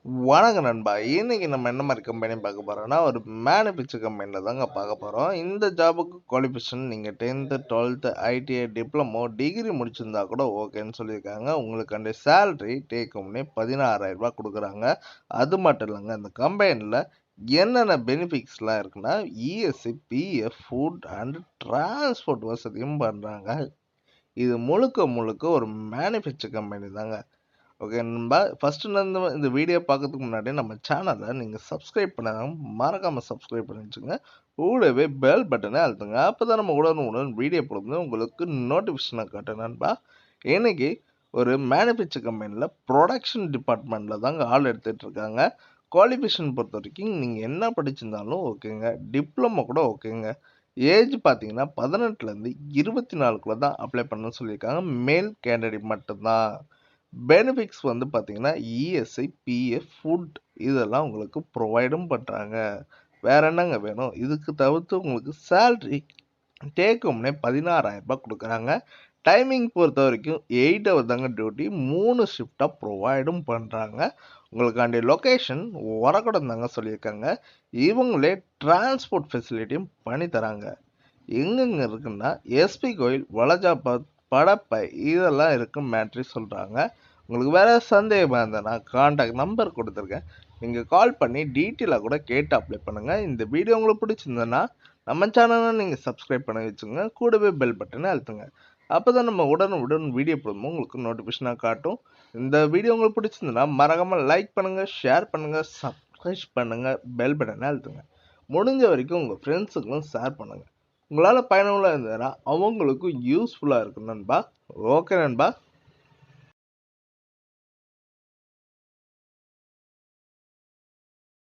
வணக்கம் நண்பா. இன்னைக்கு நம்ம என்ன மாதிரி கம்பெனி பார்க்க போறோம்னா, ஒரு மேனுஃபேக்சர் கம்பெனில தாங்க பார்க்க போறோம். இந்த ஜாபுக்கு குவாலிஃபிகேஷன் நீங்க 10th, 12th, ITI, diploma, degree முடிச்சிருந்தா கூட ஓகேன்னு சொல்லியிருக்காங்க. உங்களுக்கு சேலரி டேக் ஹோம்னே 16,000 ரூபாய் கொடுக்குறாங்க. அது மட்டும் இல்லைங்க, இந்த கம்பெனில என்னென்ன பெனிஃபிட்ஸ்லாம் இருக்குன்னா, ESI, PF, food and transport வசதியும் பண்றாங்க. இது முழுக்க முழுக்க ஒரு மேனுஃபேக்சர் கம்பெனி தாங்க. ஓகே நண்பா, ஃபர்ஸ்ட் இந்த வீடியோ பார்க்கறதுக்கு முன்னாடி நம்ம சேனலை நீங்கள் சப்ஸ்கிரைப் பண்ணாமல் மறக்காமல் சப்ஸ்கிரைப் பண்ணி வச்சுங்க. கூடவே பெல் பட்டனை அழுத்துங்க. அப்போ தான் நம்ம உடனுக்குடன் வீடியோ போடும்போது உங்களுக்கு நோட்டிஃபிகேஷனை காட்டும் நண்பா. இன்னைக்கு ஒரு மேனுஃபேக்சர் கம்பெனியில் ப்ரொடக்ஷன் டிபார்ட்மெண்ட்டில் தாங்க ஆள் எடுத்துகிட்டு இருக்காங்க. குவாலிஃபிகேஷன் பொறுத்த வரைக்கும் நீங்கள் என்ன படிச்சிருந்தாலும் ஓகேங்க, டிப்ளமோ கூட ஓகேங்க. ஏஜ் பார்த்தீங்கன்னா 18லேருந்து 24க்குள்ளே தான் அப்ளை பண்ணணும்னு சொல்லியிருக்காங்க. மேல் கேண்டிடேட் மட்டும்தான். பெனிஃபிட்ஸ் வந்து பார்த்தீங்கன்னா இஎஸ்ஐ, பிஎஃப், ஃபுட் இதெல்லாம் உங்களுக்கு ப்ரொவைடும் பண்ணுறாங்க. வேற என்னங்க வேணும்? இதுக்கு தவிர்த்து உங்களுக்கு சேலரி டேக் ஹோம்னே 16,000 ரூபாய் கொடுக்குறாங்க. டைமிங் பொறுத்த வரைக்கும் 8 ஹவர் தாங்க டியூட்டி. 3 ஷிஃப்டாக ப்ரொவைடும் பண்ணுறாங்க. உங்களுக்காண்டி லொக்கேஷன் உரக்கடம் தாங்க சொல்லியிருக்காங்க. இவங்களே டிரான்ஸ்போர்ட் ஃபெசிலிட்டியும் பண்ணி தராங்க. எங்கெங்க இருக்குன்னா எஸ்பி கோயில், வலஜாபாத், படப்பை இதெல்லாம் இருக்கு மேட்ரி சொல்கிறாங்க. உங்களுக்கு வேறு சந்தேகமாக இருந்ததுன்னா கான்டாக்ட் நம்பர் கொடுத்துருக்கேன். நீங்கள் கால் பண்ணி டீட்டெயிலாக கூட கேட்டு அப்ளை பண்ணுங்கள். இந்த வீடியோ உங்களுக்கு பிடிச்சிருந்ததுன்னா நம்ம சேனலை நீங்கள் சப்ஸ்கிரைப் பண்ணி வச்சுங்க. கூடவே பெல் பட்டனை அழுத்துங்க. அப்போ தான் நம்ம உடனுக்குடன் வீடியோ போடும்போது உங்களுக்கு நோட்டிஃபிகேஷனாக காட்டும். இந்த வீடியோ உங்களுக்கு பிடிச்சிருந்ததுன்னா மறக்காமல் லைக் பண்ணுங்கள், ஷேர் பண்ணுங்கள், சப்ஸ்கிரைப் பண்ணுங்கள், பெல் பட்டனை அழுத்துங்க. முடிஞ்ச வரைக்கும் உங்கள் ஃப்ரெண்ட்ஸுக்கும் ஷேர் பண்ணுங்கள். உங்களால் பயனுள்ள இருந்ததுன்னா அவங்களுக்கும் யூஸ்ஃபுல்லாக இருக்கும் நண்பா. ஓகே நண்பா.